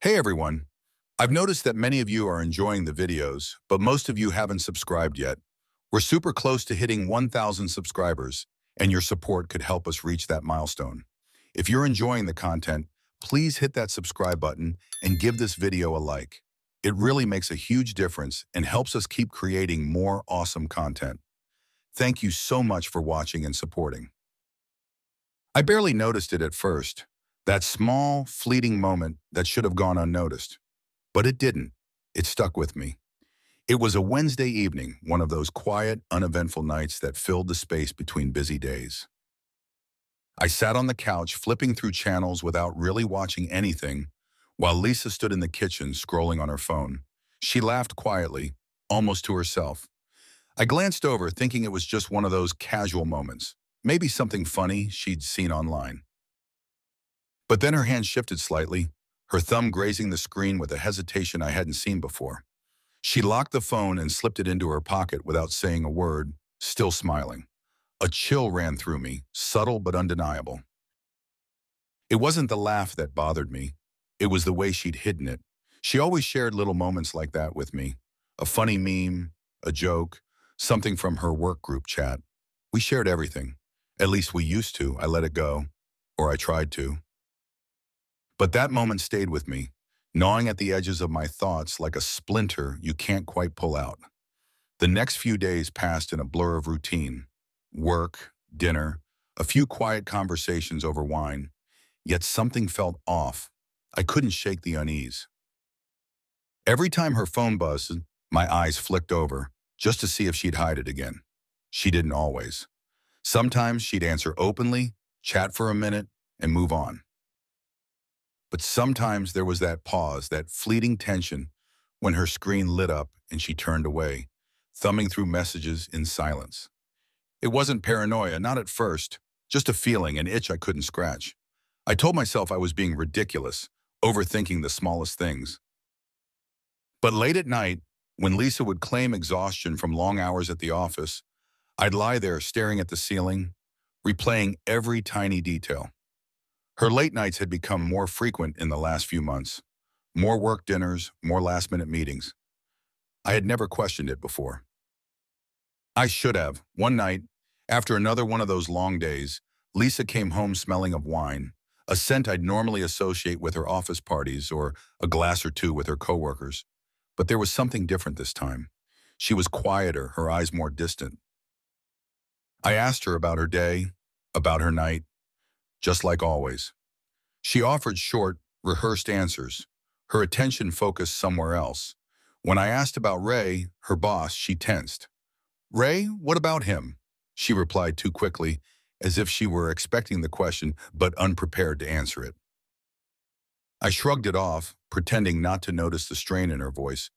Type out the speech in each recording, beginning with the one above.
Hey everyone, I've noticed that many of you are enjoying the videos, but most of you haven't subscribed yet. We're super close to hitting 1,000 subscribers, and your support could help us reach that milestone. If you're enjoying the content, please hit that subscribe button and give this video a like. It really makes a huge difference and helps us keep creating more awesome content. Thank you so much for watching and supporting. I barely noticed it at first, that small, fleeting moment that should have gone unnoticed. But it didn't. It stuck with me. It was a Wednesday evening, one of those quiet, uneventful nights that filled the space between busy days. I sat on the couch flipping through channels without really watching anything, while Lisa stood in the kitchen scrolling on her phone. She laughed quietly, almost to herself. I glanced over thinking it was just one of those casual moments, maybe something funny she'd seen online. But then her hand shifted slightly, her thumb grazing the screen with a hesitation I hadn't seen before. She locked the phone and slipped it into her pocket without saying a word, still smiling. A chill ran through me, subtle but undeniable. It wasn't the laugh that bothered me. It was the way she'd hidden it. She always shared little moments like that with me. A funny meme, a joke, something from her work group chat. We shared everything. At least we used to. I let it go. Or I tried to. But that moment stayed with me, gnawing at the edges of my thoughts like a splinter you can't quite pull out. The next few days passed in a blur of routine. Work, dinner, a few quiet conversations over wine. Yet something felt off. I couldn't shake the unease. Every time her phone buzzed, my eyes flicked over, just to see if she'd hide it again. She didn't always. Sometimes she'd answer openly, chat for a minute, and move on. But sometimes there was that pause, that fleeting tension, when her screen lit up and she turned away, thumbing through messages in silence. It wasn't paranoia, not at first, just a feeling, an itch I couldn't scratch. I told myself I was being ridiculous, overthinking the smallest things. But late at night, when Lisa would claim exhaustion from long hours at the office, I'd lie there staring at the ceiling, replaying every tiny detail. Her late nights had become more frequent in the last few months. More work dinners, more last-minute meetings. I had never questioned it before. I should have. One night, after another one of those long days, Lisa came home smelling of wine, a scent I'd normally associate with her office parties or a glass or two with her coworkers. But there was something different this time. She was quieter, her eyes more distant. I asked her about her day, about her night, just like always. She offered short, rehearsed answers, her attention focused somewhere else. When I asked about Ray, her boss, she tensed. "Ray, what about him?" She replied too quickly, as if she were expecting the question but unprepared to answer it. I shrugged it off, pretending not to notice the strain in her voice,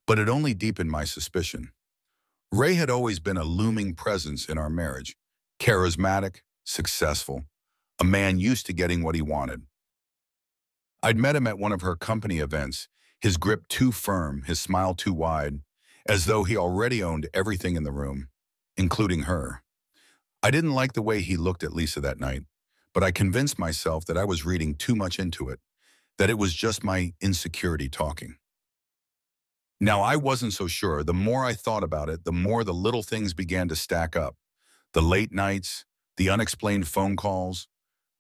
but it only deepened my suspicion. Ray had always been a looming presence in our marriage, charismatic, successful, a man used to getting what he wanted. I'd met him at one of her company events, his grip too firm, his smile too wide, as though he already owned everything in the room, including her. I didn't like the way he looked at Lisa that night, but I convinced myself that I was reading too much into it, that it was just my insecurity talking. Now, I wasn't so sure. The more I thought about it, the more the little things began to stack up. The late nights, the unexplained phone calls,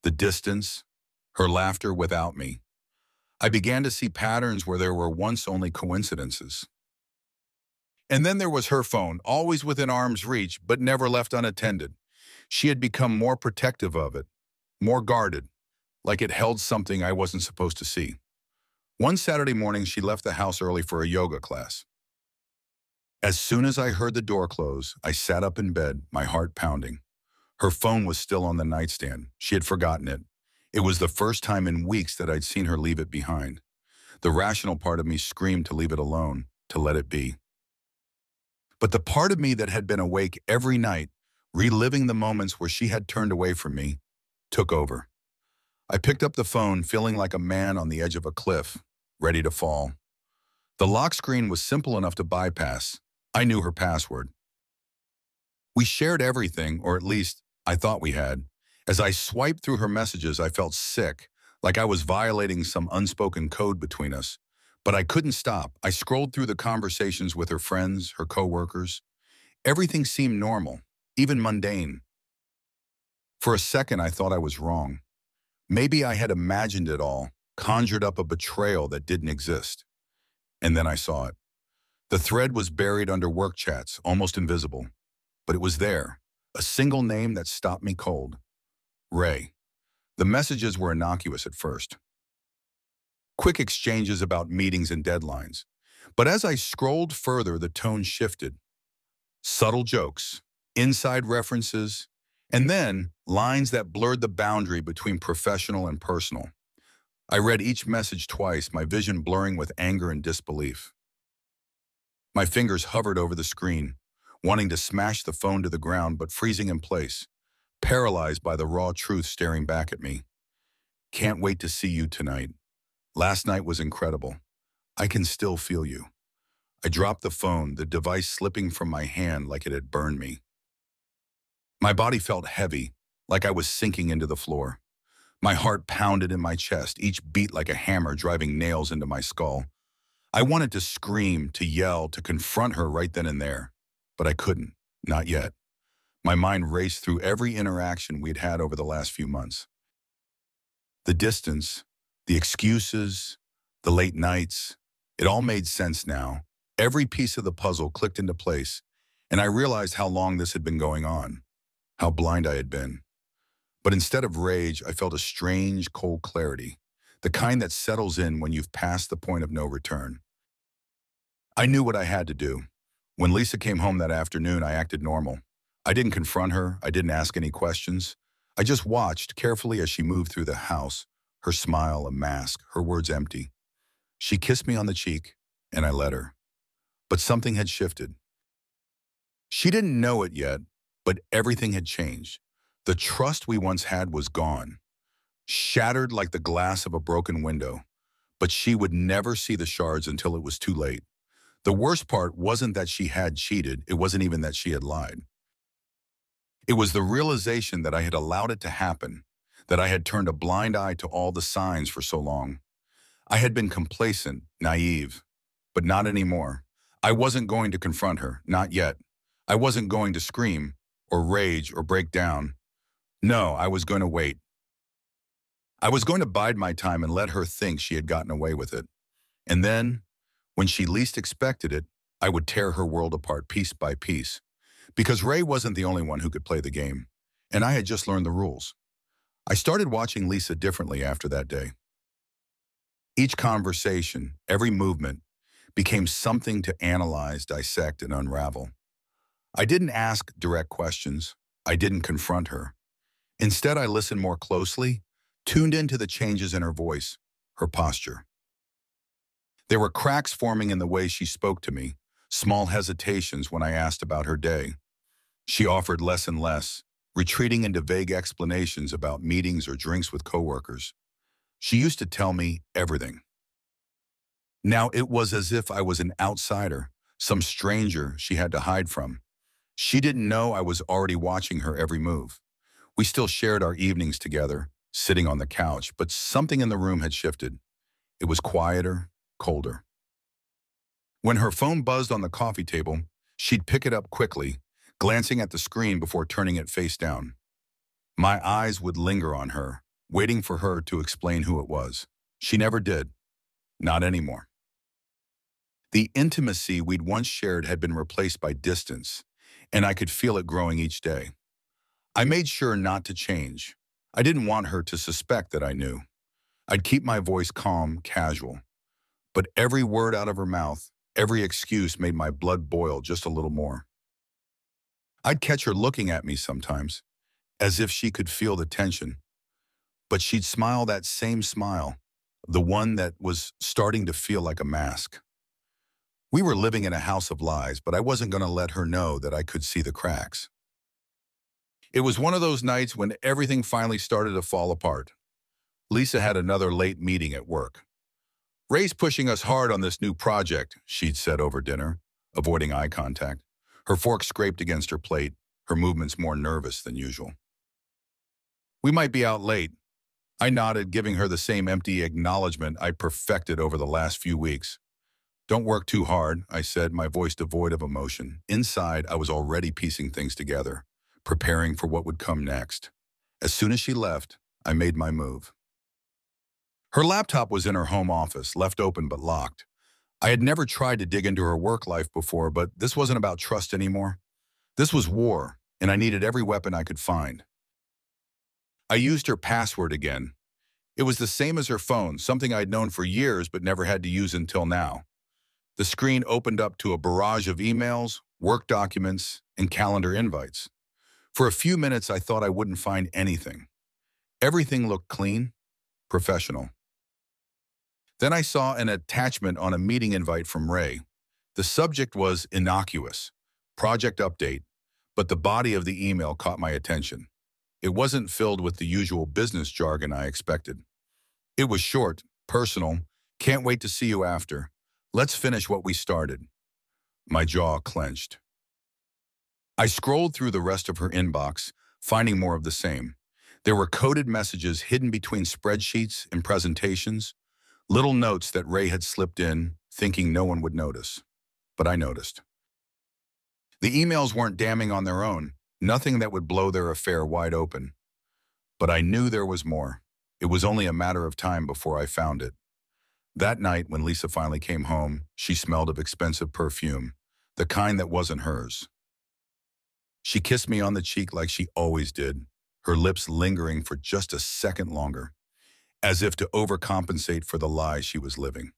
the distance, her laughter without me. I began to see patterns where there were once only coincidences. And then there was her phone, always within arm's reach, but never left unattended. She had become more protective of it, more guarded, like it held something I wasn't supposed to see. One Saturday morning, she left the house early for a yoga class. As soon as I heard the door close, I sat up in bed, my heart pounding. Her phone was still on the nightstand. She had forgotten it. It was the first time in weeks that I'd seen her leave it behind. The rational part of me screamed to leave it alone, to let it be. But the part of me that had been awake every night, reliving the moments where she had turned away from me, took over. I picked up the phone, feeling like a man on the edge of a cliff, ready to fall. The lock screen was simple enough to bypass. I knew her password. We shared everything, or at least I thought we had. As I swiped through her messages, I felt sick, like I was violating some unspoken code between us. But I couldn't stop. I scrolled through the conversations with her friends, her coworkers. Everything seemed normal, even mundane. For a second, I thought I was wrong. Maybe I had imagined it all, conjured up a betrayal that didn't exist. And then I saw it. The thread was buried under work chats, almost invisible. But it was there, a single name that stopped me cold. Ray. The messages were innocuous at first. Quick exchanges about meetings and deadlines. But as I scrolled further, the tone shifted. Subtle jokes, inside references, and then lines that blurred the boundary between professional and personal. I read each message twice, my vision blurring with anger and disbelief. My fingers hovered over the screen, wanting to smash the phone to the ground but freezing in place, paralyzed by the raw truth staring back at me. Can't wait to see you tonight. Last night was incredible. I can still feel you. I dropped the phone, the device slipping from my hand like it had burned me. My body felt heavy, like I was sinking into the floor. My heart pounded in my chest, each beat like a hammer driving nails into my skull. I wanted to scream, to yell, to confront her right then and there, but I couldn't, not yet. My mind raced through every interaction we'd had over the last few months. The distance, the excuses, the late nights, it all made sense now. Every piece of the puzzle clicked into place, and I realized how long this had been going on, how blind I had been. But instead of rage, I felt a strange, cold clarity, the kind that settles in when you've passed the point of no return. I knew what I had to do. When Lisa came home that afternoon, I acted normal. I didn't confront her. I didn't ask any questions. I just watched carefully as she moved through the house, her smile a mask, her words empty. She kissed me on the cheek, and I let her. But something had shifted. She didn't know it yet, but everything had changed. The trust we once had was gone, shattered like the glass of a broken window. But she would never see the shards until it was too late. The worst part wasn't that she had cheated. It wasn't even that she had lied. It was the realization that I had allowed it to happen, that I had turned a blind eye to all the signs for so long. I had been complacent, naive, but not anymore. I wasn't going to confront her, not yet. I wasn't going to scream or rage or break down. No, I was going to wait. I was going to bide my time and let her think she had gotten away with it. And then, when she least expected it, I would tear her world apart piece by piece. Because Ray wasn't the only one who could play the game, and I had just learned the rules. I started watching Lisa differently after that day. Each conversation, every movement, became something to analyze, dissect, and unravel. I didn't ask direct questions. I didn't confront her. Instead, I listened more closely, tuned into the changes in her voice, her posture. There were cracks forming in the way she spoke to me, small hesitations when I asked about her day. She offered less and less, retreating into vague explanations about meetings or drinks with coworkers. She used to tell me everything. Now it was as if I was an outsider, some stranger she had to hide from. She didn't know I was already watching her every move. We still shared our evenings together, sitting on the couch, but something in the room had shifted. It was quieter, colder. When her phone buzzed on the coffee table, she'd pick it up quickly, glancing at the screen before turning it face down. My eyes would linger on her, waiting for her to explain who it was. She never did. Not anymore. The intimacy we'd once shared had been replaced by distance, and I could feel it growing each day. I made sure not to change. I didn't want her to suspect that I knew. I'd keep my voice calm, casual. But every word out of her mouth, every excuse made my blood boil just a little more. I'd catch her looking at me sometimes, as if she could feel the tension. But she'd smile that same smile, the one that was starting to feel like a mask. We were living in a house of lies, but I wasn't going to let her know that I could see the cracks. It was one of those nights when everything finally started to fall apart. Lisa had another late meeting at work. "Ray's pushing us hard on this new project," she'd said over dinner, avoiding eye contact. Her fork scraped against her plate, her movements more nervous than usual. "We might be out late. I nodded, giving her the same empty acknowledgement I perfected over the last few weeks. Don't work too hard, I said, my voice devoid of emotion. Inside, I was already piecing things together, preparing for what would come next. As soon as she left, I made my move. Her laptop was in her home office, left open but locked. I had never tried to dig into her work life before, but this wasn't about trust anymore. This was war, and I needed every weapon I could find. I used her password again. It was the same as her phone, something I'd known for years but never had to use until now. The screen opened up to a barrage of emails, work documents, and calendar invites. For a few minutes, I thought I wouldn't find anything. Everything looked clean, professional. Then I saw an attachment on a meeting invite from Ray. The subject was innocuous, project update, but the body of the email caught my attention. It wasn't filled with the usual business jargon I expected. It was short, personal, can't wait to see you after. Let's finish what we started. My jaw clenched. I scrolled through the rest of her inbox, finding more of the same. There were coded messages hidden between spreadsheets and presentations, little notes that Ray had slipped in, thinking no one would notice. But I noticed. The emails weren't damning on their own, nothing that would blow their affair wide open. But I knew there was more. It was only a matter of time before I found it. That night, when Lisa finally came home, she smelled of expensive perfume, the kind that wasn't hers. She kissed me on the cheek like she always did, her lips lingering for just a second longer, as if to overcompensate for the lie she was living.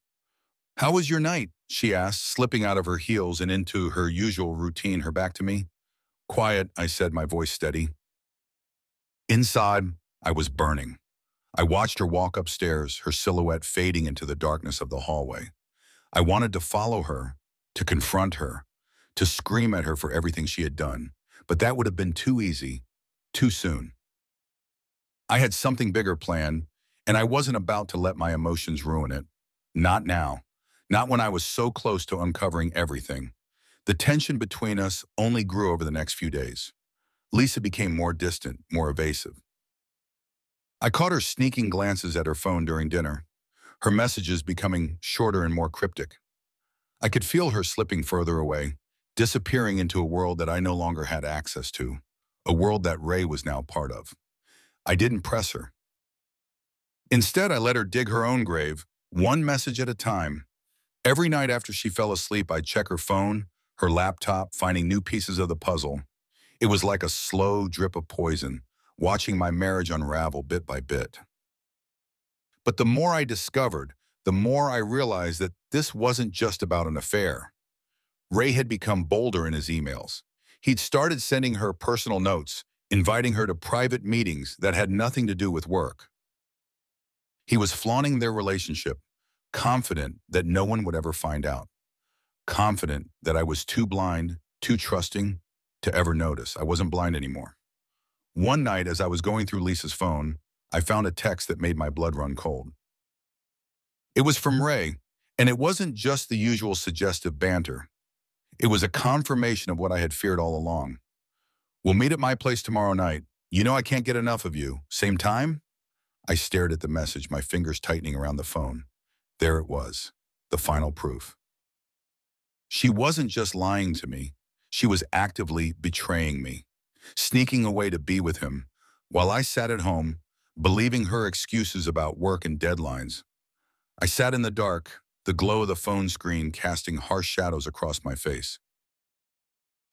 "How was your night?" she asked, slipping out of her heels and into her usual routine, her back to me. "Quiet," I said, my voice steady. Inside, I was burning. I watched her walk upstairs, her silhouette fading into the darkness of the hallway. I wanted to follow her, to confront her, to scream at her for everything she had done, but that would have been too easy, too soon. I had something bigger planned, and I wasn't about to let my emotions ruin it. Not now. Not when I was so close to uncovering everything. The tension between us only grew over the next few days. Lisa became more distant, more evasive. I caught her sneaking glances at her phone during dinner, her messages becoming shorter and more cryptic. I could feel her slipping further away, disappearing into a world that I no longer had access to, a world that Ray was now part of. I didn't press her. Instead, I let her dig her own grave, one message at a time. Every night after she fell asleep, I'd check her phone, her laptop, finding new pieces of the puzzle. It was like a slow drip of poison, watching my marriage unravel bit by bit. But the more I discovered, the more I realized that this wasn't just about an affair. Ray had become bolder in his emails. He'd started sending her personal notes, inviting her to private meetings that had nothing to do with work. He was flaunting their relationship, confident that no one would ever find out. Confident that I was too blind, too trusting to ever notice. I wasn't blind anymore. One night, as I was going through Lisa's phone, I found a text that made my blood run cold. It was from Ray, and it wasn't just the usual suggestive banter. It was a confirmation of what I had feared all along. "We'll meet at my place tomorrow night. You know I can't get enough of you. Same time?" I stared at the message, my fingers tightening around the phone. There it was, the final proof. She wasn't just lying to me. She was actively betraying me, sneaking away to be with him, while I sat at home, believing her excuses about work and deadlines. I sat in the dark, the glow of the phone screen casting harsh shadows across my face.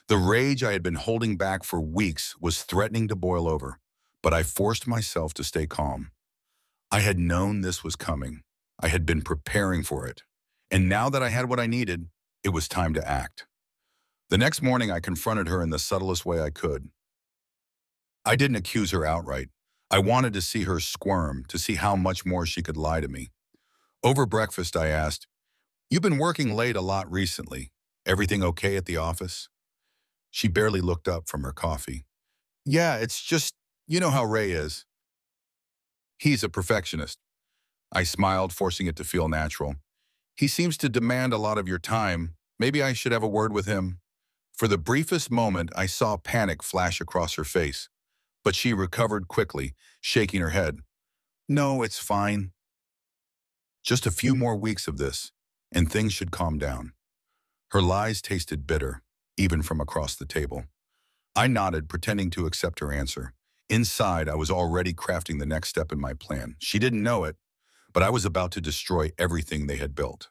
The rage I had been holding back for weeks was threatening to boil over, but I forced myself to stay calm. I had known this was coming. I had been preparing for it. And now that I had what I needed, it was time to act. The next morning, I confronted her in the subtlest way I could. I didn't accuse her outright. I wanted to see her squirm, to see how much more she could lie to me. Over breakfast, I asked, "You've been working late a lot recently. Everything okay at the office?" She barely looked up from her coffee. "Yeah, it's just, you know how Ray is. He's a perfectionist." I smiled, forcing it to feel natural. "He seems to demand a lot of your time. Maybe I should have a word with him." For the briefest moment, I saw panic flash across her face, but she recovered quickly, shaking her head. No, it's fine. Just a few more weeks of this, and things should calm down. Her lies tasted bitter, even from across the table. I nodded, pretending to accept her answer. Inside, I was already crafting the next step in my plan. She didn't know it, but I was about to destroy everything they had built.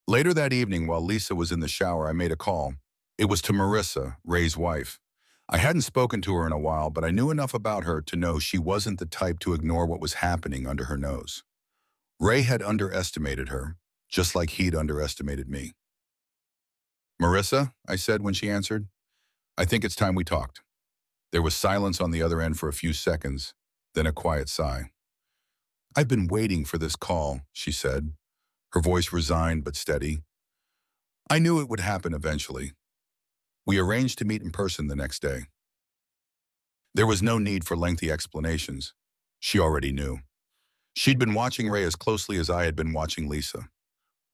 Later that evening, while Lisa was in the shower, I made a call. It was to Marissa, Ray's wife. I hadn't spoken to her in a while, but I knew enough about her to know she wasn't the type to ignore what was happening under her nose. Ray had underestimated her, just like he'd underestimated me. "Marissa," I said when she answered, "I think it's time we talked." There was silence on the other end for a few seconds, then a quiet sigh. "I've been waiting for this call," she said, her voice resigned but steady. "I knew it would happen eventually." We arranged to meet in person the next day. There was no need for lengthy explanations. She already knew. She'd been watching Ray as closely as I had been watching Lisa.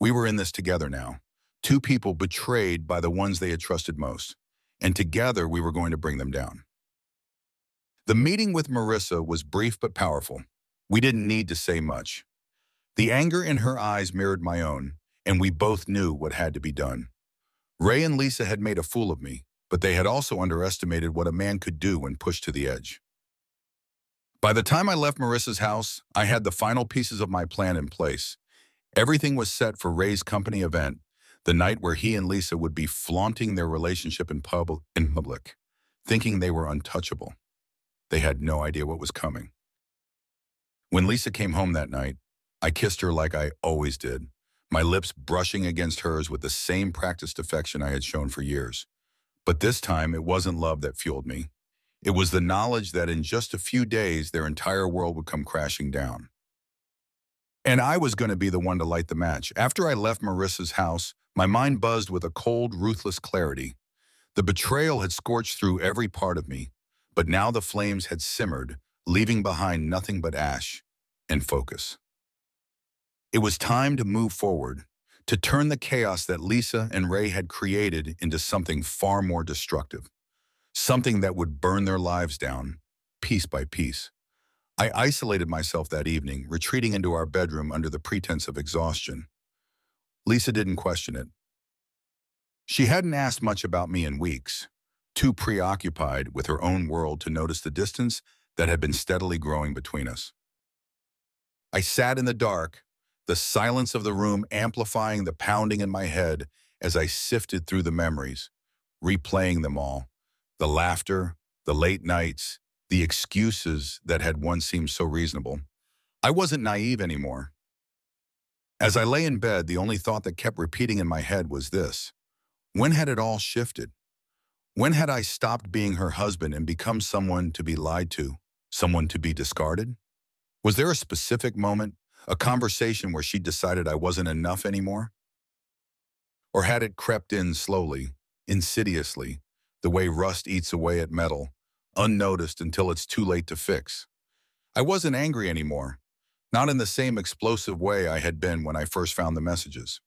We were in this together now. Two people betrayed by the ones they had trusted most. And together we were going to bring them down. The meeting with Marissa was brief but powerful. We didn't need to say much. The anger in her eyes mirrored my own, and we both knew what had to be done. Ray and Lisa had made a fool of me, but they had also underestimated what a man could do when pushed to the edge. By the time I left Marissa's house, I had the final pieces of my plan in place. Everything was set for Ray's company event, the night where he and Lisa would be flaunting their relationship in public, thinking they were untouchable. They had no idea what was coming. When Lisa came home that night, I kissed her like I always did, my lips brushing against hers with the same practiced affection I had shown for years. But this time, it wasn't love that fueled me. It was the knowledge that in just a few days, their entire world would come crashing down. And I was going to be the one to light the match. After I left Marissa's house, my mind buzzed with a cold, ruthless clarity. The betrayal had scorched through every part of me, but now the flames had simmered, leaving behind nothing but ash and focus. It was time to move forward, to turn the chaos that Lisa and Ray had created into something far more destructive, something that would burn their lives down, piece by piece. I isolated myself that evening, retreating into our bedroom under the pretense of exhaustion. Lisa didn't question it. She hadn't asked much about me in weeks, too preoccupied with her own world to notice the distance that had been steadily growing between us. I sat in the dark, the silence of the room amplifying the pounding in my head as I sifted through the memories, replaying them all, the laughter, the late nights, the excuses that had once seemed so reasonable. I wasn't naive anymore. As I lay in bed, the only thought that kept repeating in my head was this: when had it all shifted? When had I stopped being her husband and become someone to be lied to, someone to be discarded? Was there a specific moment, a conversation where she decided I wasn't enough anymore? Or had it crept in slowly, insidiously, the way rust eats away at metal, unnoticed until it's too late to fix? I wasn't angry anymore, not in the same explosive way I had been when I first found the messages.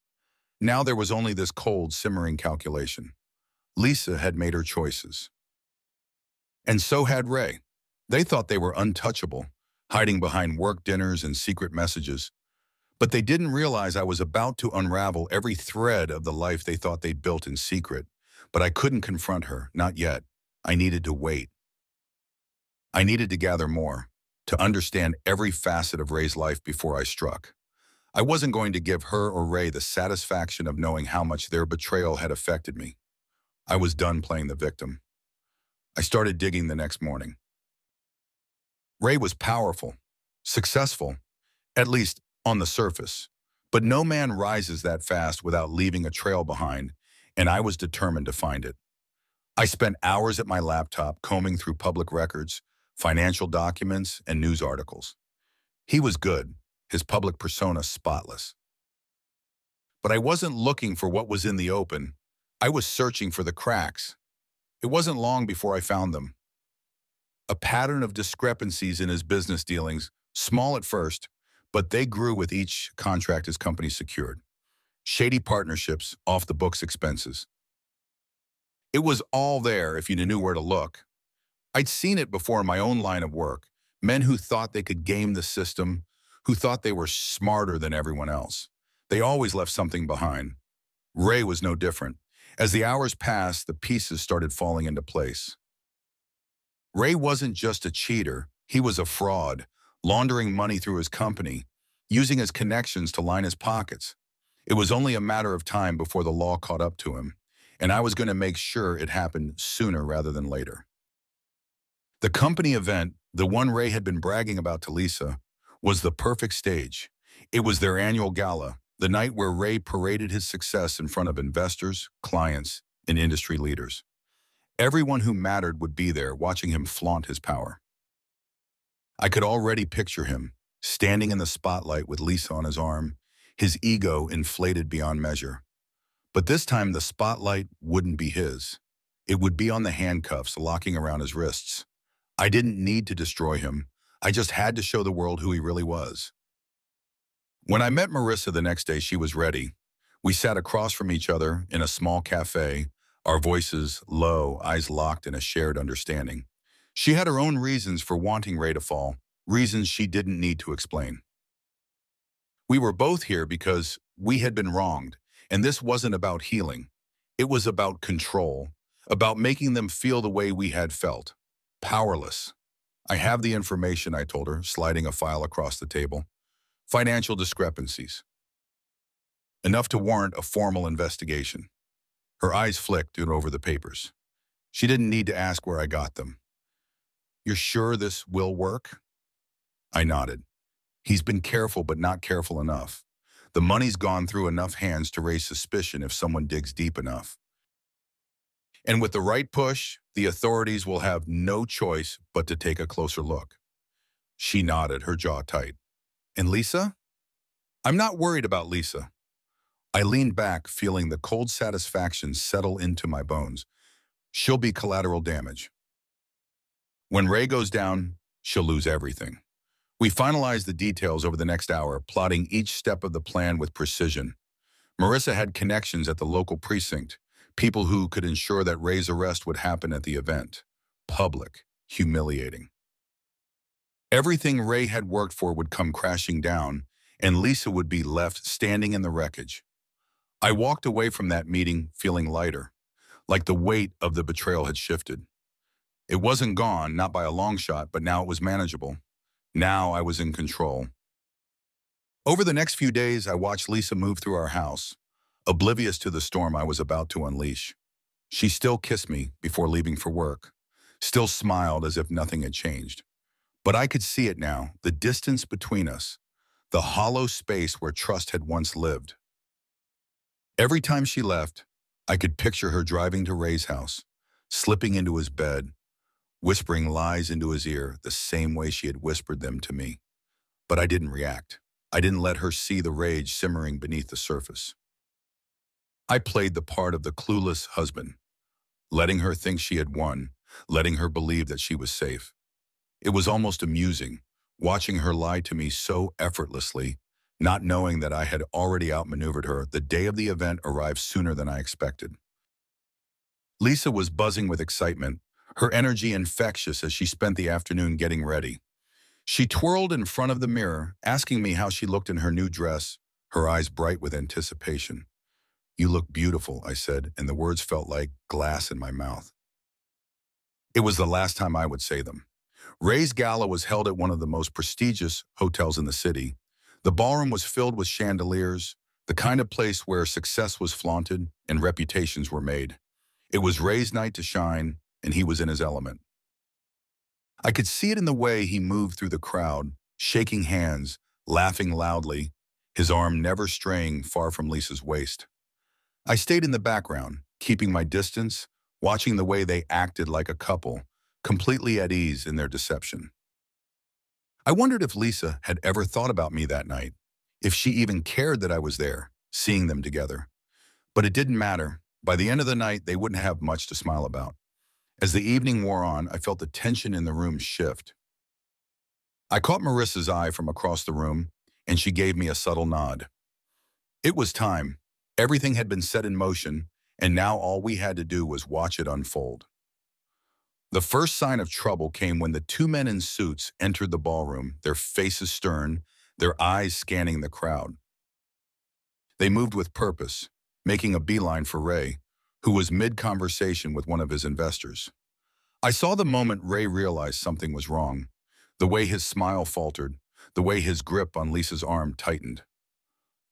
Now there was only this cold, simmering calculation. Lisa had made her choices. And so had Ray. They thought they were untouchable, hiding behind work dinners and secret messages. But they didn't realize I was about to unravel every thread of the life they thought they'd built in secret. But I couldn't confront her, not yet. I needed to wait. I needed to gather more, to understand every facet of Ray's life before I struck. I wasn't going to give her or Ray the satisfaction of knowing how much their betrayal had affected me. I was done playing the victim. I started digging the next morning. Ray was powerful, successful, at least on the surface. But no man rises that fast without leaving a trail behind, and I was determined to find it. I spent hours at my laptop combing through public records, financial documents, and news articles. He was good, his public persona spotless. But I wasn't looking for what was in the open. I was searching for the cracks. It wasn't long before I found them. A pattern of discrepancies in his business dealings, small at first, but they grew with each contract his company secured. Shady partnerships, off-the-books expenses. It was all there if you knew where to look. I'd seen it before in my own line of work, Men who thought they could game the system, who thought they were smarter than everyone else. They always left something behind. Ray was no different. As the hours passed, the pieces started falling into place. Ray wasn't just a cheater, he was a fraud, laundering money through his company, using his connections to line his pockets. It was only a matter of time before the law caught up to him, and I was going to make sure it happened sooner rather than later. The company event, the one Ray had been bragging about to Lisa, was the perfect stage. It was their annual gala, the night where Ray paraded his success in front of investors, clients, and industry leaders. Everyone who mattered would be there, watching him flaunt his power. I could already picture him, standing in the spotlight with Lisa on his arm, his ego inflated beyond measure. But this time the spotlight wouldn't be his. It would be on the handcuffs locking around his wrists. I didn't need to destroy him. I just had to show the world who he really was. When I met Marissa the next day, she was ready. We sat across from each other in a small cafe, our voices low, eyes locked in a shared understanding. She had her own reasons for wanting Ray to fall, reasons she didn't need to explain. We were both here because we had been wronged, and this wasn't about healing. It was about control, about making them feel the way we had felt. Powerless. I have the information, I told her, sliding a file across the table. Financial discrepancies. Enough to warrant a formal investigation. Her eyes flicked over the papers. She didn't need to ask where I got them. You're sure this will work? I nodded. He's been careful, but not careful enough. The money's gone through enough hands to raise suspicion if someone digs deep enough. And with the right push, the authorities will have no choice but to take a closer look. She nodded, her jaw tight. And Lisa? I'm not worried about Lisa. I leaned back, feeling the cold satisfaction settle into my bones. She'll be collateral damage. When Ray goes down, she'll lose everything. We finalized the details over the next hour, plotting each step of the plan with precision. Marissa had connections at the local precinct, people who could ensure that Ray's arrest would happen at the event. Public, humiliating. Everything Ray had worked for would come crashing down, and Lisa would be left standing in the wreckage. I walked away from that meeting feeling lighter, like the weight of the betrayal had shifted. It wasn't gone, not by a long shot, but now it was manageable. Now I was in control. Over the next few days, I watched Lisa move through our house, oblivious to the storm I was about to unleash. She still kissed me before leaving for work, still smiled as if nothing had changed. But I could see it now, the distance between us, the hollow space where trust had once lived. Every time she left, I could picture her driving to Ray's house, slipping into his bed, whispering lies into his ear the same way she had whispered them to me. But I didn't react. I didn't let her see the rage simmering beneath the surface. I played the part of the clueless husband, letting her think she had won, letting her believe that she was safe. It was almost amusing, watching her lie to me so effortlessly, not knowing that I had already outmaneuvered her. The day of the event arrived sooner than I expected. Lisa was buzzing with excitement, her energy infectious as she spent the afternoon getting ready. She twirled in front of the mirror, asking me how she looked in her new dress, her eyes bright with anticipation. You look beautiful, I said, and the words felt like glass in my mouth. It was the last time I would say them. Ray's gala was held at one of the most prestigious hotels in the city. The ballroom was filled with chandeliers, the kind of place where success was flaunted and reputations were made. It was Ray's night to shine, and he was in his element. I could see it in the way he moved through the crowd, shaking hands, laughing loudly, his arm never straying far from Lisa's waist. I stayed in the background, keeping my distance, watching the way they acted like a couple, completely at ease in their deception. I wondered if Lisa had ever thought about me that night, if she even cared that I was there, seeing them together. But it didn't matter. By the end of the night, they wouldn't have much to smile about. As the evening wore on, I felt the tension in the room shift. I caught Marissa's eye from across the room, and she gave me a subtle nod. It was time. Everything had been set in motion, and now all we had to do was watch it unfold. The first sign of trouble came when the two men in suits entered the ballroom, their faces stern, their eyes scanning the crowd. They moved with purpose, making a beeline for Ray, who was mid-conversation with one of his investors. I saw the moment Ray realized something was wrong, the way his smile faltered, the way his grip on Lisa's arm tightened.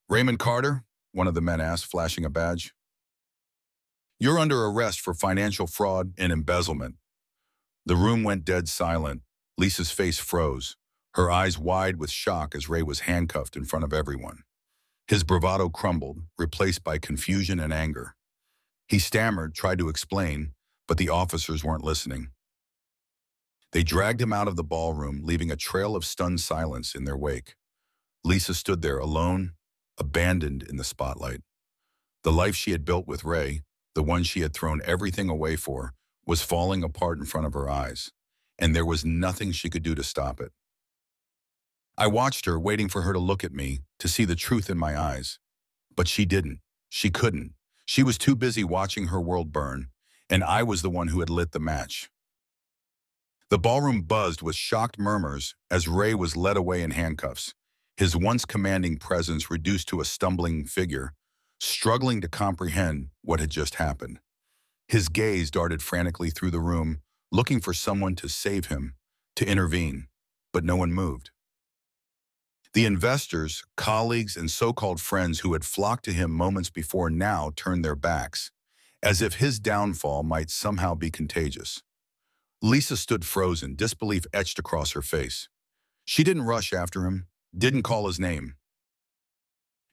"Raymond Carter?" one of the men asked, flashing a badge. "You're under arrest for financial fraud and embezzlement." The room went dead silent. Lisa's face froze, her eyes wide with shock as Ray was handcuffed in front of everyone. His bravado crumbled, replaced by confusion and anger. He stammered, tried to explain, but the officers weren't listening. They dragged him out of the ballroom, leaving a trail of stunned silence in their wake. Lisa stood there alone, abandoned in the spotlight. The life she had built with Ray, the one she had thrown everything away for, was falling apart in front of her eyes, and there was nothing she could do to stop it. I watched her, waiting for her to look at me, to see the truth in my eyes. But she didn't. She couldn't. She was too busy watching her world burn, and I was the one who had lit the match. The ballroom buzzed with shocked murmurs as Ray was led away in handcuffs, his once commanding presence reduced to a stumbling figure, struggling to comprehend what had just happened. His gaze darted frantically through the room, looking for someone to save him, to intervene, but no one moved. The investors, colleagues, and so-called friends who had flocked to him moments before now turned their backs, as if his downfall might somehow be contagious. Lisa stood frozen, disbelief etched across her face. She didn't rush after him, didn't call his name.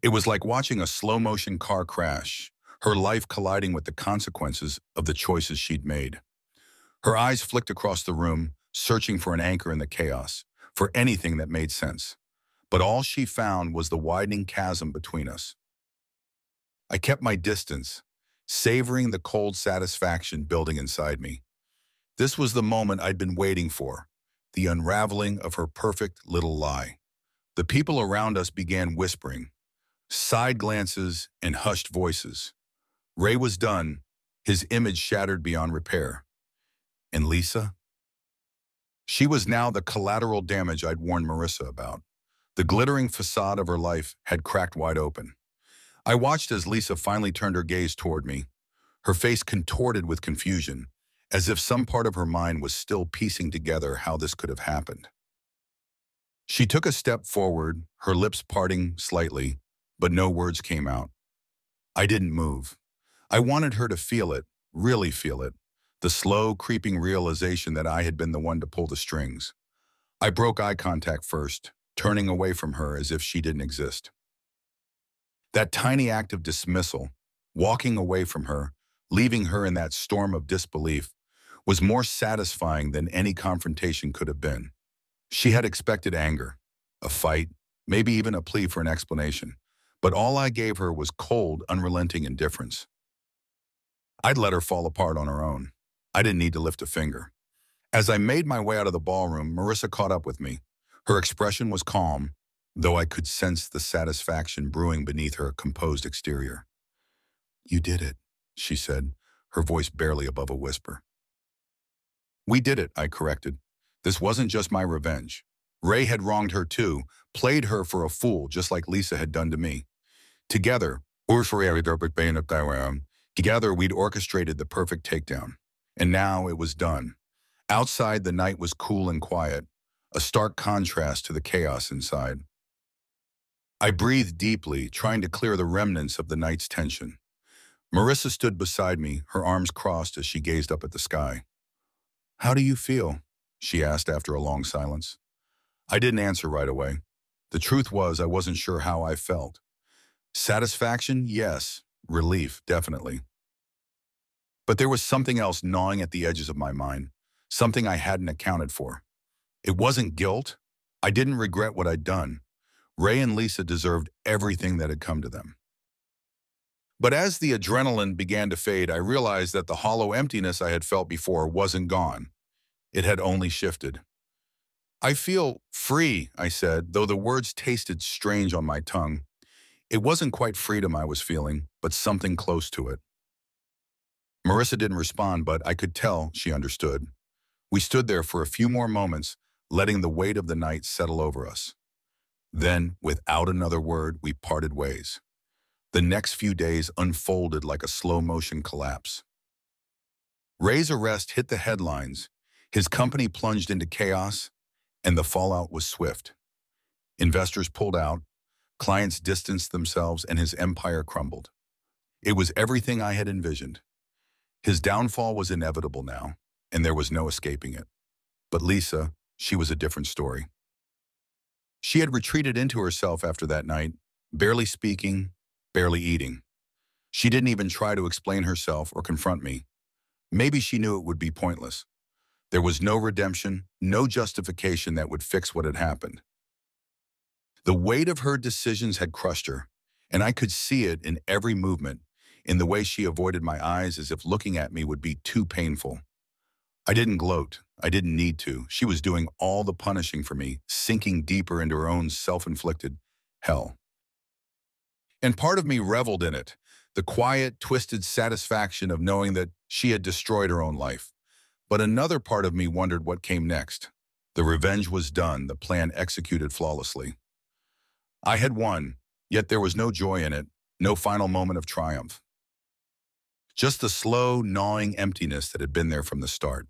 It was like watching a slow-motion car crash, her life colliding with the consequences of the choices she'd made. Her eyes flicked across the room, searching for an anchor in the chaos, for anything that made sense. But all she found was the widening chasm between us. I kept my distance, savoring the cold satisfaction building inside me. This was the moment I'd been waiting for, the unraveling of her perfect little lie. The people around us began whispering, side glances and hushed voices. Ray was done, his image shattered beyond repair. And Lisa? She was now the collateral damage I'd warned Marissa about. The glittering facade of her life had cracked wide open. I watched as Lisa finally turned her gaze toward me, her face contorted with confusion, as if some part of her mind was still piecing together how this could have happened. She took a step forward, her lips parting slightly, but no words came out. I didn't move. I wanted her to feel it, really feel it, the slow, creeping realization that I had been the one to pull the strings. I broke eye contact first, turning away from her as if she didn't exist. That tiny act of dismissal, walking away from her, leaving her in that storm of disbelief, was more satisfying than any confrontation could have been. She had expected anger, a fight, maybe even a plea for an explanation, but all I gave her was cold, unrelenting indifference. I'd let her fall apart on her own. I didn't need to lift a finger. As I made my way out of the ballroom, Marissa caught up with me. Her expression was calm, though I could sense the satisfaction brewing beneath her composed exterior. "You did it," she said, her voice barely above a whisper. "We did it," I corrected. This wasn't just my revenge. Ray had wronged her too, played her for a fool just like Lisa had done to me. Together, we'd orchestrated the perfect takedown. And now it was done. Outside, the night was cool and quiet, a stark contrast to the chaos inside. I breathed deeply, trying to clear the remnants of the night's tension. Marissa stood beside me, her arms crossed as she gazed up at the sky. "How do you feel?" she asked after a long silence. I didn't answer right away. The truth was I wasn't sure how I felt. Satisfaction, yes. Relief, definitely. But there was something else gnawing at the edges of my mind, something I hadn't accounted for. It wasn't guilt. I didn't regret what I'd done. Ray and Lisa deserved everything that had come to them. But as the adrenaline began to fade, I realized that the hollow emptiness I had felt before wasn't gone. It had only shifted. "I feel free," I said, though the words tasted strange on my tongue. It wasn't quite freedom I was feeling, but something close to it. Marissa didn't respond, but I could tell she understood. We stood there for a few more moments, letting the weight of the night settle over us. Then, without another word, we parted ways. The next few days unfolded like a slow-motion collapse. Ray's arrest hit the headlines, his company plunged into chaos, and the fallout was swift. Investors pulled out, clients distanced themselves, and his empire crumbled. It was everything I had envisioned. His downfall was inevitable now, and there was no escaping it. But Lisa, she was a different story. She had retreated into herself after that night, barely speaking, barely eating. She didn't even try to explain herself or confront me. Maybe she knew it would be pointless. There was no redemption, no justification that would fix what had happened. The weight of her decisions had crushed her, and I could see it in every movement, in the way she avoided my eyes as if looking at me would be too painful. I didn't gloat. I didn't need to. She was doing all the punishing for me, sinking deeper into her own self-inflicted hell. And part of me reveled in it, the quiet, twisted satisfaction of knowing that she had destroyed her own life. But another part of me wondered what came next. The revenge was done, the plan executed flawlessly. I had won, yet there was no joy in it, no final moment of triumph. Just the slow, gnawing emptiness that had been there from the start.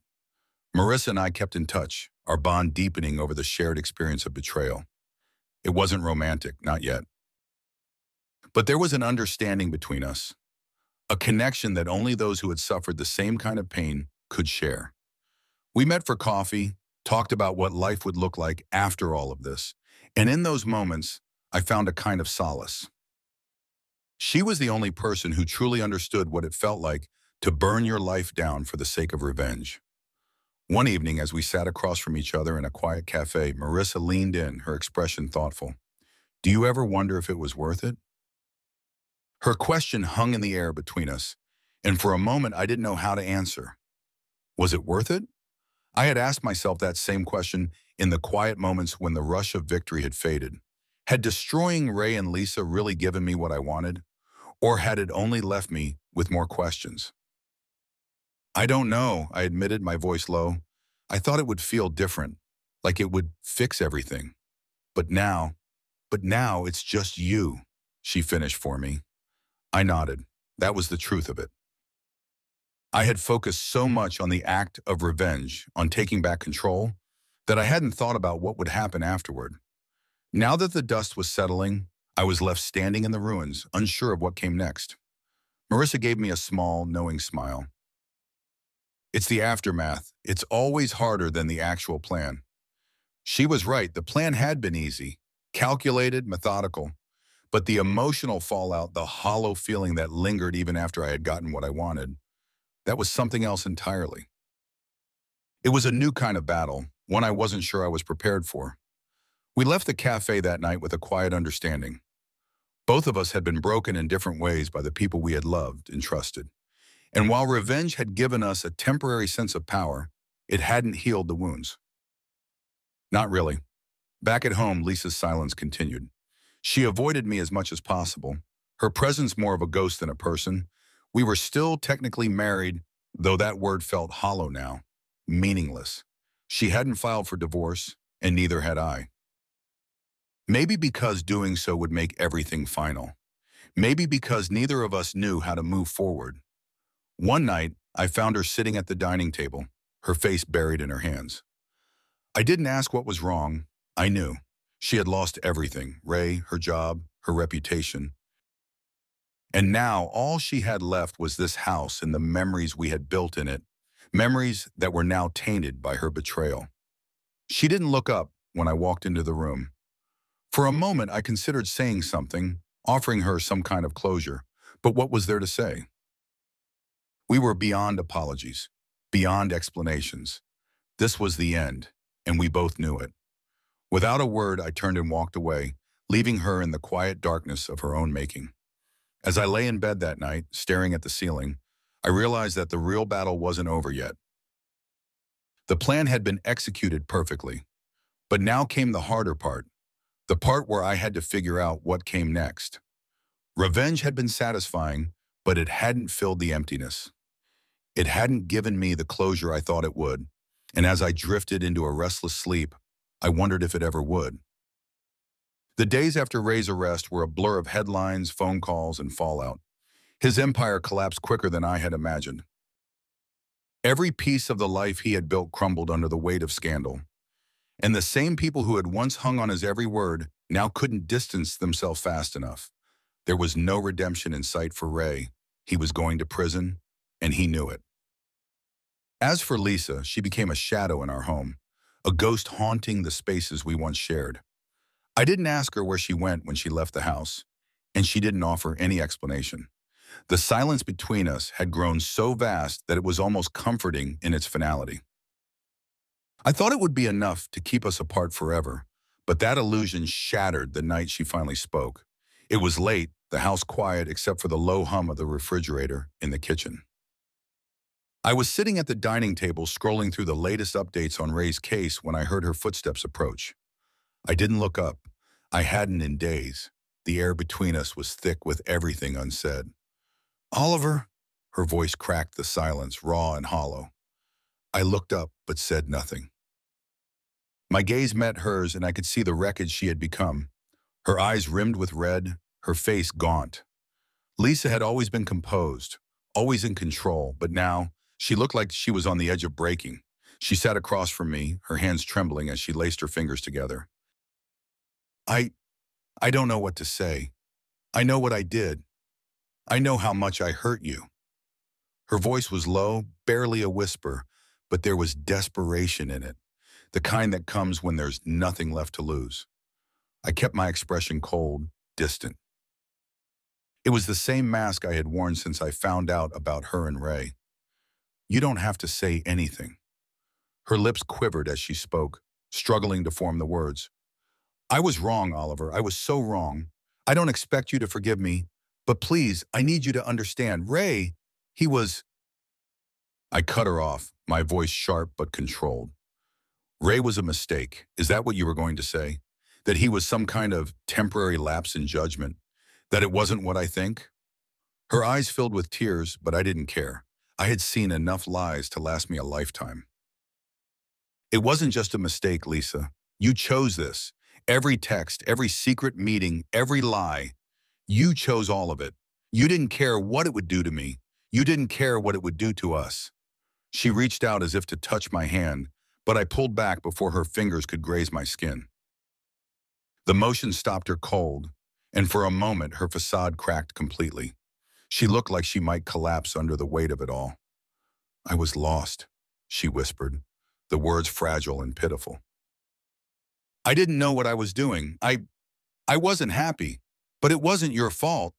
Marissa and I kept in touch, our bond deepening over the shared experience of betrayal. It wasn't romantic, not yet. But there was an understanding between us, a connection that only those who had suffered the same kind of pain could share. We met for coffee, talked about what life would look like after all of this, and in those moments, I found a kind of solace. She was the only person who truly understood what it felt like to burn your life down for the sake of revenge. One evening, as we sat across from each other in a quiet cafe, Marissa leaned in, her expression thoughtful. "Do you ever wonder if it was worth it?" Her question hung in the air between us, and for a moment I didn't know how to answer. Was it worth it? I had asked myself that same question in the quiet moments when the rush of victory had faded. Had destroying Ray and Lisa really given me what I wanted? Or had it only left me with more questions? "I don't know," I admitted, my voice low. "I thought it would feel different, like it would fix everything. But now it's just you," she finished for me. I nodded. That was the truth of it. I had focused so much on the act of revenge, on taking back control, that I hadn't thought about what would happen afterward. Now that the dust was settling, I was left standing in the ruins, unsure of what came next. Marissa gave me a small, knowing smile. "It's the aftermath. It's always harder than the actual plan." She was right. The plan had been easy, calculated, methodical. But the emotional fallout, the hollow feeling that lingered even after I had gotten what I wanted, that was something else entirely. It was a new kind of battle, one I wasn't sure I was prepared for. We left the cafe that night with a quiet understanding. Both of us had been broken in different ways by the people we had loved and trusted. And while revenge had given us a temporary sense of power, it hadn't healed the wounds. Not really. Back at home, Lisa's silence continued. She avoided me as much as possible, her presence more of a ghost than a person. We were still technically married, though that word felt hollow now, meaningless. She hadn't filed for divorce, and neither had I. Maybe because doing so would make everything final. Maybe because neither of us knew how to move forward. One night, I found her sitting at the dining table, her face buried in her hands. I didn't ask what was wrong. I knew. She had lost everything, Ray, her job, her reputation. And now all she had left was this house and the memories we had built in it, memories that were now tainted by her betrayal. She didn't look up when I walked into the room. For a moment, I considered saying something, offering her some kind of closure, but what was there to say? We were beyond apologies, beyond explanations. This was the end, and we both knew it. Without a word, I turned and walked away, leaving her in the quiet darkness of her own making. As I lay in bed that night, staring at the ceiling, I realized that the real battle wasn't over yet. The plan had been executed perfectly, but now came the harder part, the part where I had to figure out what came next. Revenge had been satisfying, but it hadn't filled the emptiness. It hadn't given me the closure I thought it would. And as I drifted into a restless sleep, I wondered if it ever would. The days after Ray's arrest were a blur of headlines, phone calls, and fallout. His empire collapsed quicker than I had imagined. Every piece of the life he had built crumbled under the weight of scandal. And the same people who had once hung on his every word now couldn't distance themselves fast enough. There was no redemption in sight for Ray. He was going to prison, and he knew it. As for Lisa, she became a shadow in our home, a ghost haunting the spaces we once shared. I didn't ask her where she went when she left the house, and she didn't offer any explanation. The silence between us had grown so vast that it was almost comforting in its finality. I thought it would be enough to keep us apart forever, but that illusion shattered the night she finally spoke. It was late, the house quiet except for the low hum of the refrigerator in the kitchen. I was sitting at the dining table scrolling through the latest updates on Ray's case when I heard her footsteps approach. I didn't look up. I hadn't in days. The air between us was thick with everything unsaid. "Oliver," her voice cracked the silence, raw and hollow. I looked up but said nothing. My gaze met hers and I could see the wreckage she had become. Her eyes rimmed with red, her face gaunt. Lisa had always been composed, always in control, but now she looked like she was on the edge of breaking. She sat across from me, her hands trembling as she laced her fingers together. I don't know what to say. I know what I did. I know how much I hurt you." Her voice was low, barely a whisper, but there was desperation in it, the kind that comes when there's nothing left to lose. I kept my expression cold, distant. It was the same mask I had worn since I found out about her and Ray. "You don't have to say anything." Her lips quivered as she spoke, struggling to form the words. "I was wrong, Oliver. I was so wrong. I don't expect you to forgive me, but please, I need you to understand. Ray, he was—" I cut her off, my voice sharp but controlled. "Ray was a mistake. Is that what you were going to say? That he was some kind of temporary lapse in judgment? That it wasn't what I think?" Her eyes filled with tears, but I didn't care. I had seen enough lies to last me a lifetime. "It wasn't just a mistake, Lisa. You chose this. Every text, every secret meeting, every lie. You chose all of it. You didn't care what it would do to me. You didn't care what it would do to us." She reached out as if to touch my hand, but I pulled back before her fingers could graze my skin. The motion stopped her cold, and for a moment her facade cracked completely. She looked like she might collapse under the weight of it all. "I was lost," she whispered, the words fragile and pitiful. "I didn't know what I was doing. I wasn't happy. But it wasn't your fault.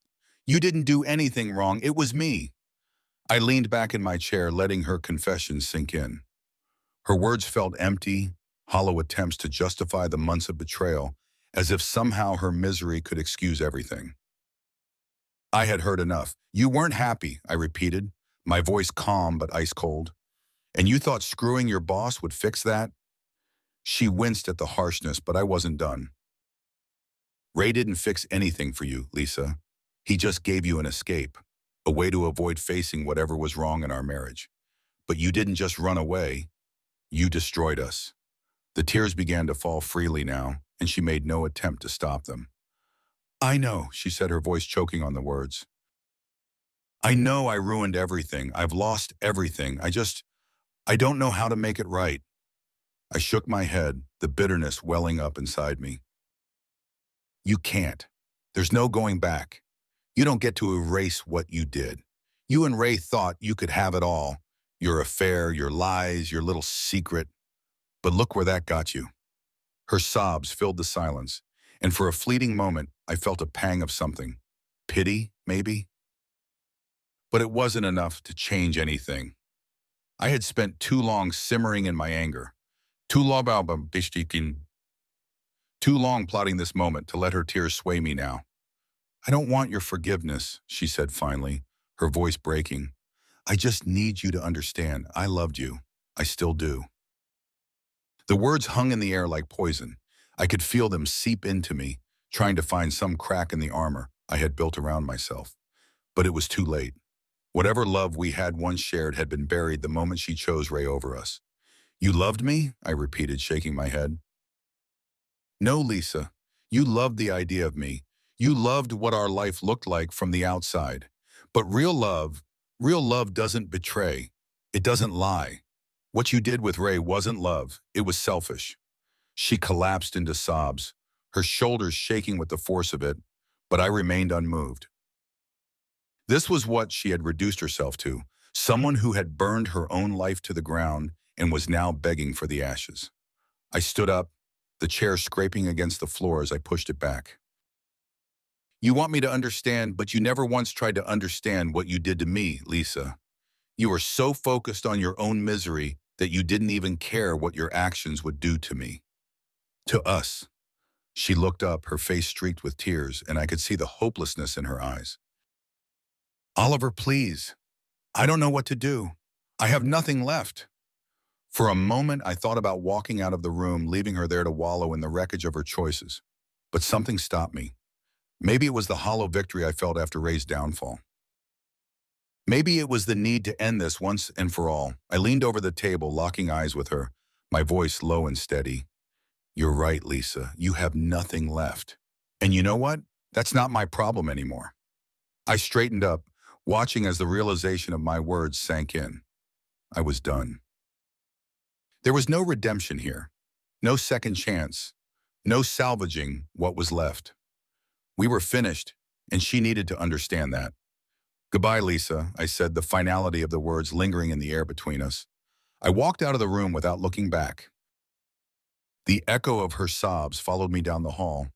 You didn't do anything wrong. It was me." I leaned back in my chair, letting her confession sink in. Her words felt empty, hollow attempts to justify the months of betrayal, as if somehow her misery could excuse everything. I had heard enough. "You weren't happy," I repeated, my voice calm but ice cold. "And you thought screwing your boss would fix that?" She winced at the harshness, but I wasn't done. "Ray didn't fix anything for you, Lisa. He just gave you an escape, a way to avoid facing whatever was wrong in our marriage. But you didn't just run away. You destroyed us." The tears began to fall freely now, and she made no attempt to stop them. "I know," she said, her voice choking on the words. "I know I ruined everything. I've lost everything. I don't know how to make it right." I shook my head, the bitterness welling up inside me. "You can't. There's no going back. You don't get to erase what you did. You and Ray thought you could have it all. Your affair, your lies, your little secret. But look where that got you." Her sobs filled the silence, and for a fleeting moment, I felt a pang of something. Pity, maybe? But it wasn't enough to change anything. I had spent too long simmering in my anger. Too long plotting this moment to let her tears sway me now. "I don't want your forgiveness," she said finally, her voice breaking. "I just need you to understand. I loved you. I still do." The words hung in the air like poison. I could feel them seep into me, trying to find some crack in the armor I had built around myself. But it was too late. Whatever love we had once shared had been buried the moment she chose Ray over us. You loved me? I repeated, shaking my head. No, Lisa. You loved the idea of me. You loved what our life looked like from the outside. But real love doesn't betray. It doesn't lie. What you did with Ray wasn't love. It was selfish. She collapsed into sobs, her shoulders shaking with the force of it, but I remained unmoved. This was what she had reduced herself to, someone who had burned her own life to the ground and was now begging for the ashes. I stood up, the chair scraping against the floor as I pushed it back. You want me to understand, but you never once tried to understand what you did to me, Lisa. You were so focused on your own misery that you didn't even care what your actions would do to me. To us. She looked up, her face streaked with tears, and I could see the hopelessness in her eyes. Oliver, please. I don't know what to do. I have nothing left. For a moment, I thought about walking out of the room, leaving her there to wallow in the wreckage of her choices. But something stopped me. Maybe it was the hollow victory I felt after Ray's downfall. Maybe it was the need to end this once and for all. I leaned over the table, locking eyes with her, my voice low and steady. You're right, Lisa. You have nothing left. And you know what? That's not my problem anymore. I straightened up, watching as the realization of my words sank in. I was done. There was no redemption here, no second chance, no salvaging what was left. We were finished, and she needed to understand that. Goodbye, Lisa, I said, the finality of the words lingering in the air between us. I walked out of the room without looking back. The echo of her sobs followed me down the hall,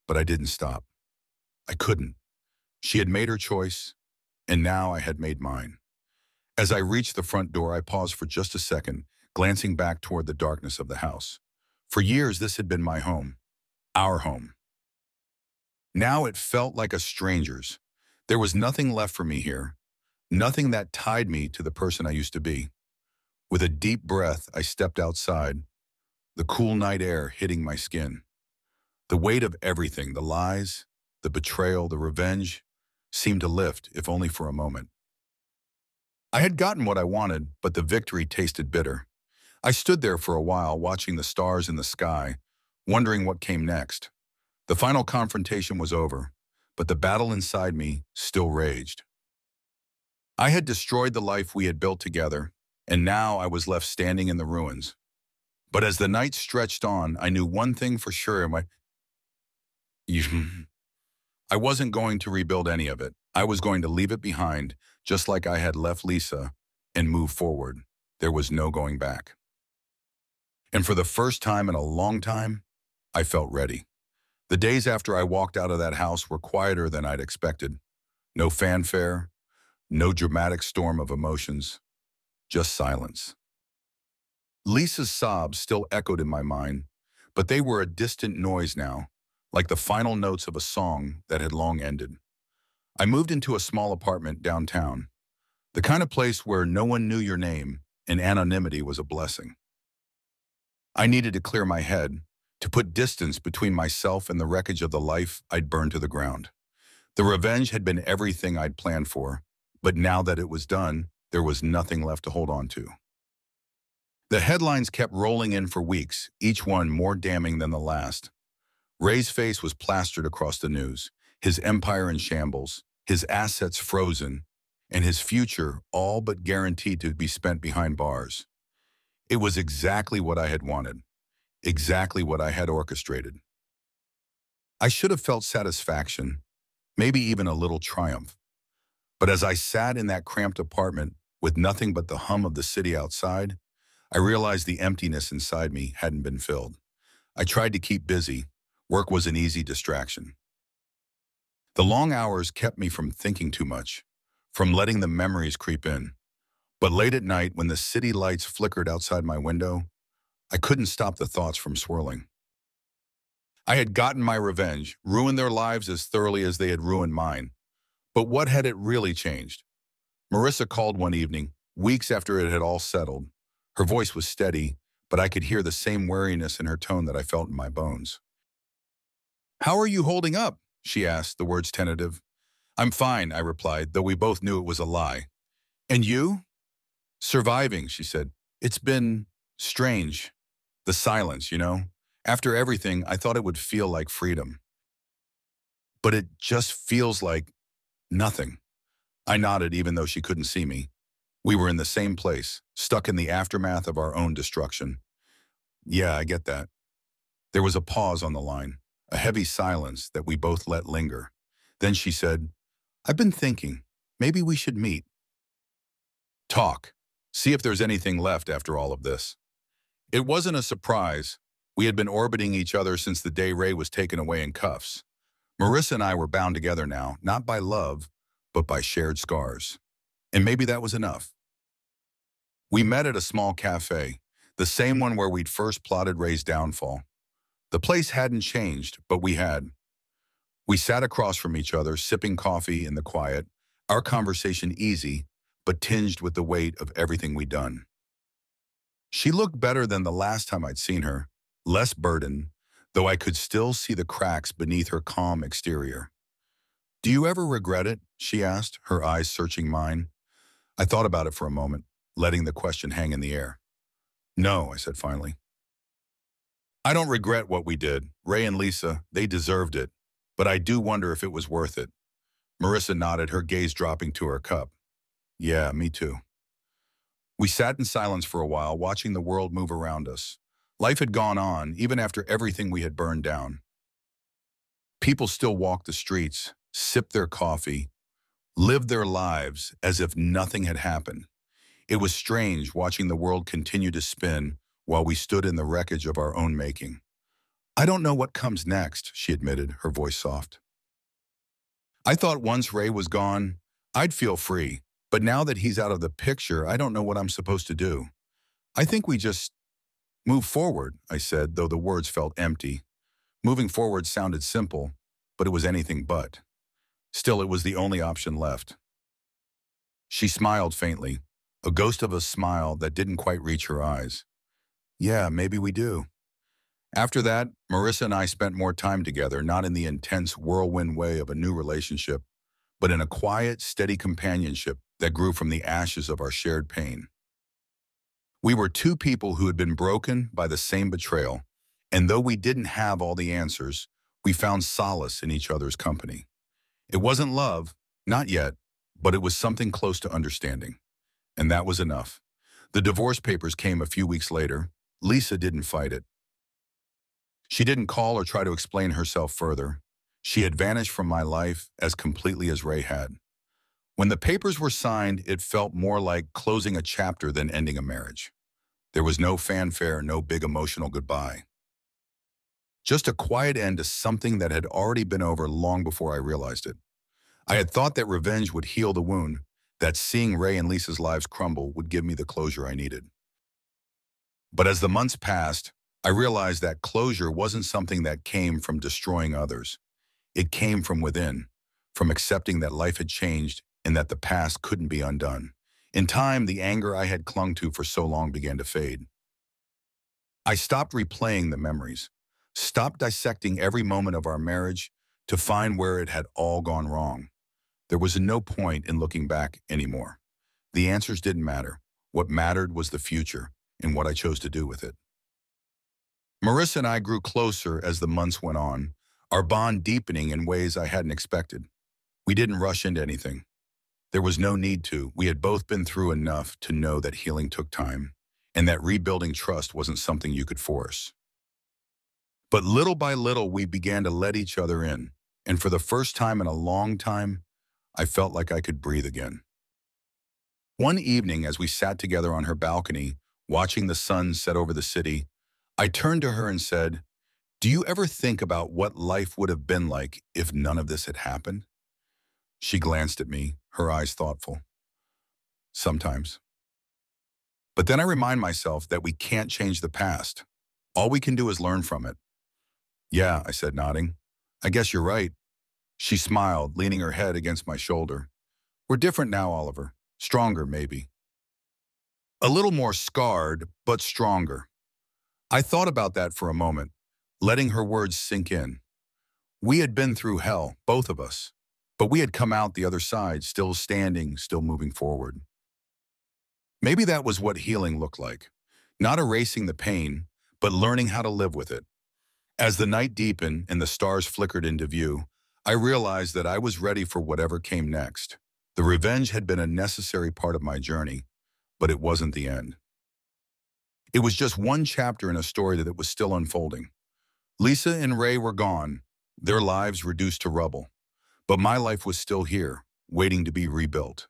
but I didn't stop. I couldn't. She had made her choice, and now I had made mine. As I reached the front door, I paused for just a second, glancing back toward the darkness of the house. For years, this had been my home, our home. Now it felt like a stranger's. There was nothing left for me here, nothing that tied me to the person I used to be. With a deep breath, I stepped outside, the cool night air hitting my skin. The weight of everything, the lies, the betrayal, the revenge, seemed to lift, if only for a moment. I had gotten what I wanted, but the victory tasted bitter. I stood there for a while, watching the stars in the sky, wondering what came next. The final confrontation was over, but the battle inside me still raged. I had destroyed the life we had built together, and now I was left standing in the ruins. But as the night stretched on, I knew one thing for sure. I wasn't going to rebuild any of it. I was going to leave it behind, just like I had left Lisa, and move forward. There was no going back. And for the first time in a long time, I felt ready. The days after I walked out of that house were quieter than I'd expected. No fanfare, no dramatic storm of emotions, just silence. Lisa's sobs still echoed in my mind, but they were a distant noise now, like the final notes of a song that had long ended. I moved into a small apartment downtown, the kind of place where no one knew your name and anonymity was a blessing. I needed to clear my head, to put distance between myself and the wreckage of the life I'd burned to the ground. The revenge had been everything I'd planned for, but now that it was done, there was nothing left to hold on to. The headlines kept rolling in for weeks, each one more damning than the last. Ray's face was plastered across the news, his empire in shambles, his assets frozen, and his future all but guaranteed to be spent behind bars. It was exactly what I had wanted, exactly what I had orchestrated. I should have felt satisfaction, maybe even a little triumph. But as I sat in that cramped apartment with nothing but the hum of the city outside, I realized the emptiness inside me hadn't been filled. I tried to keep busy. Work was an easy distraction. The long hours kept me from thinking too much, from letting the memories creep in. But late at night, when the city lights flickered outside my window, I couldn't stop the thoughts from swirling. I had gotten my revenge, ruined their lives as thoroughly as they had ruined mine. But what had it really changed? Marissa called one evening, weeks after it had all settled. Her voice was steady, but I could hear the same weariness in her tone that I felt in my bones. "How are you holding up?" she asked, the words tentative. "I'm fine," I replied, though we both knew it was a lie. "And you?" "Surviving," she said. "It's been Strange. The silence, you know? After everything, I thought it would feel like freedom. But it just feels like nothing. I nodded even though she couldn't see me. We were in the same place, stuck in the aftermath of our own destruction. Yeah, I get that. There was a pause on the line, a heavy silence that we both let linger. Then she said, I've been thinking, maybe we should meet. Talk. See if there's anything left after all of this. It wasn't a surprise. We had been orbiting each other since the day Ray was taken away in cuffs. Marissa and I were bound together now, not by love, but by shared scars. And maybe that was enough. We met at a small cafe, the same one where we'd first plotted Ray's downfall. The place hadn't changed, but we had. We sat across from each other, sipping coffee in the quiet, our conversation easy, but tinged with the weight of everything we'd done. She looked better than the last time I'd seen her, less burdened, though I could still see the cracks beneath her calm exterior. Do you ever regret it? She asked, her eyes searching mine. I thought about it for a moment, letting the question hang in the air. No, I said finally. I don't regret what we did. Ray and Lisa, they deserved it. But I do wonder if it was worth it. Marissa nodded, her gaze dropping to her cup. Yeah, me too. We sat in silence for a while, watching the world move around us. Life had gone on, even after everything we had burned down. People still walked the streets, sipped their coffee, lived their lives as if nothing had happened. It was strange watching the world continue to spin while we stood in the wreckage of our own making. I don't know what comes next, she admitted, her voice soft. I thought once Ray was gone, I'd feel free, but now that he's out of the picture, I don't know what I'm supposed to do. I think we just move forward, I said, though the words felt empty. Moving forward sounded simple, but it was anything but. Still, it was the only option left. She smiled faintly, a ghost of a smile that didn't quite reach her eyes. Yeah, maybe we do. After that, Marissa and I spent more time together, not in the intense whirlwind way of a new relationship, but in a quiet, steady companionship that grew from the ashes of our shared pain. We were two people who had been broken by the same betrayal, and though we didn't have all the answers, we found solace in each other's company. It wasn't love, not yet, but it was something close to understanding. And that was enough. The divorce papers came a few weeks later. Lisa didn't fight it. She didn't call or try to explain herself further. She had vanished from my life as completely as Ray had. When the papers were signed, it felt more like closing a chapter than ending a marriage. There was no fanfare, no big emotional goodbye. Just a quiet end to something that had already been over long before I realized it. I had thought that revenge would heal the wound, that seeing Ray and Lisa's lives crumble would give me the closure I needed. But as the months passed, I realized that closure wasn't something that came from destroying others. It came from within, from accepting that life had changed and that the past couldn't be undone. In time, the anger I had clung to for so long began to fade. I stopped replaying the memories, stopped dissecting every moment of our marriage to find where it had all gone wrong. There was no point in looking back anymore. The answers didn't matter. What mattered was the future and what I chose to do with it. Marissa and I grew closer as the months went on, our bond deepening in ways I hadn't expected. We didn't rush into anything. There was no need to. We had both been through enough to know that healing took time, and that rebuilding trust wasn't something you could force. But little by little, we began to let each other in, and for the first time in a long time, I felt like I could breathe again. One evening, as we sat together on her balcony, watching the sun set over the city, I turned to her and said, "Do you ever think about what life would have been like if none of this had happened?" She glanced at me, her eyes thoughtful. Sometimes. But then I remind myself that we can't change the past. All we can do is learn from it. Yeah, I said, nodding. I guess you're right. She smiled, leaning her head against my shoulder. We're different now, Oliver. Stronger, maybe. A little more scarred, but stronger. I thought about that for a moment, letting her words sink in. We had been through hell, both of us, but we had come out the other side, still standing, still moving forward. Maybe that was what healing looked like. Not erasing the pain, but learning how to live with it. As the night deepened and the stars flickered into view, I realized that I was ready for whatever came next. The revenge had been a necessary part of my journey, but it wasn't the end. It was just one chapter in a story that was still unfolding. Lisa and Ray were gone, their lives reduced to rubble. But my life was still here, waiting to be rebuilt.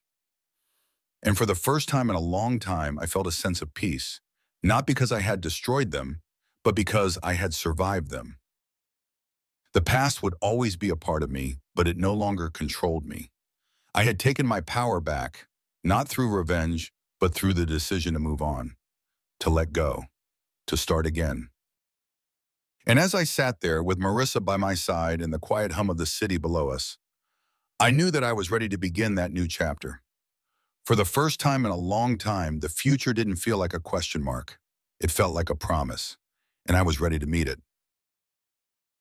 And for the first time in a long time, I felt a sense of peace, not because I had destroyed them, but because I had survived them. The past would always be a part of me, but it no longer controlled me. I had taken my power back, not through revenge, but through the decision to move on, to let go, to start again. And as I sat there with Marissa by my side and the quiet hum of the city below us, I knew that I was ready to begin that new chapter. For the first time in a long time, the future didn't feel like a question mark. It felt like a promise, and I was ready to meet it.